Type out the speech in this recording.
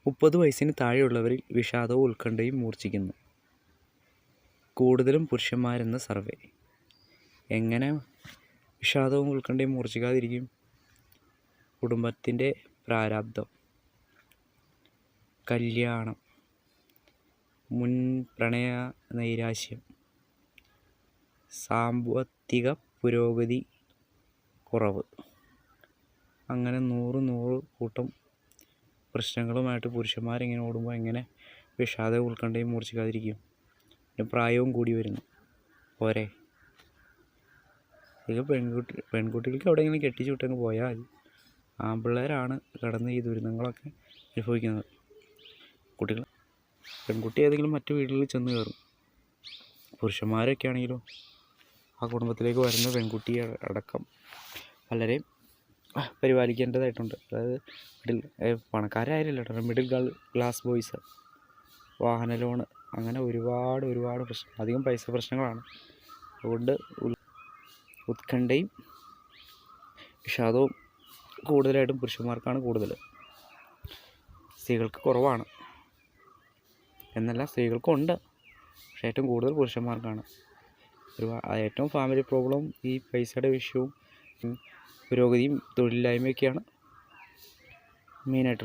30 വയസ്സിന് താഴെയുള്ളവരിൽ വിഷാദവും ഉത്കണ്ഠയും മൂർച്ഛിക്കുന്നു. കൂടുതലും പുരുഷന്മാരെന്ന സർവേ. എങ്ങനെ വിഷാദവും ഉത്കണ്ഠയും മൂർച്ഛിക്കാതിരിക്കും? കുടുംബത്തിൻ്റെ പ്രാരാബ്ധം, കല്യാണം, മുൻ പ്രണയ നൈരാശ്യം, സാമ്പത്തിക പുരോഗതി കുറവ്, അങ്ങനെ 100 കൂട്ടം പ്രശ്നങ്ങളുമായിട്ട് പുരുഷന്മാരിങ്ങനെ ഓടുമ്പോൾ എങ്ങനെ വിഷാദവും ഉത്കണ്ഠയും മൂർച്ഛിക്കാതിരിക്കും? പിന്നെ പ്രായവും കൂടി വരുന്നു പോരെ. ഇത് പെൺകുട്ടികൾക്ക് എവിടെയെങ്കിലും കെട്ടിച്ചു വിട്ടങ്ങ് പോയാൽ ആൺപിള്ളേരാണ് കടന്ന് ഈ ദുരിതങ്ങളൊക്കെ അനുഭവിക്കുന്നത്. പെൺകുട്ടി ഏതെങ്കിലും മറ്റു വീടുകളിൽ ചെന്ന് കയറും. പുരുഷന്മാരൊക്കെ ആണെങ്കിലും ആ കുടുംബത്തിലേക്ക് വരുന്ന പെൺകുട്ടി അടക്കം പലരെയും പരിപാലിക്കേണ്ടതായിട്ടുണ്ട്. അതായത് പണക്കാരായാലും കേട്ടോ, മിഡിൽ ക്ലാസ് ബോയ്സ്, വാഹന ലോണ്, അങ്ങനെ ഒരുപാട് പ്രശ്നം, അധികം പൈസ പ്രശ്നങ്ങളാണ്. അതുകൊണ്ട് ഉത്കണ്ഠയും വിഷാദവും കൂടുതലായിട്ടും പുരുഷന്മാർക്കാണ് കൂടുതൽ. സ്ത്രീകൾക്ക് കുറവാണ് എന്നല്ല, സ്ത്രീകൾക്കുണ്ട്, പക്ഷേ ഏറ്റവും കൂടുതൽ പുരുഷന്മാർക്കാണ്. ഏറ്റവും ഫാമിലി പ്രോബ്ലം ഈ പൈസയുടെ വിഷയവും പുരോഗതിയും തൊഴിലില്ലായ്മയൊക്കെയാണ് മെയിനായിട്ടുള്ളത്.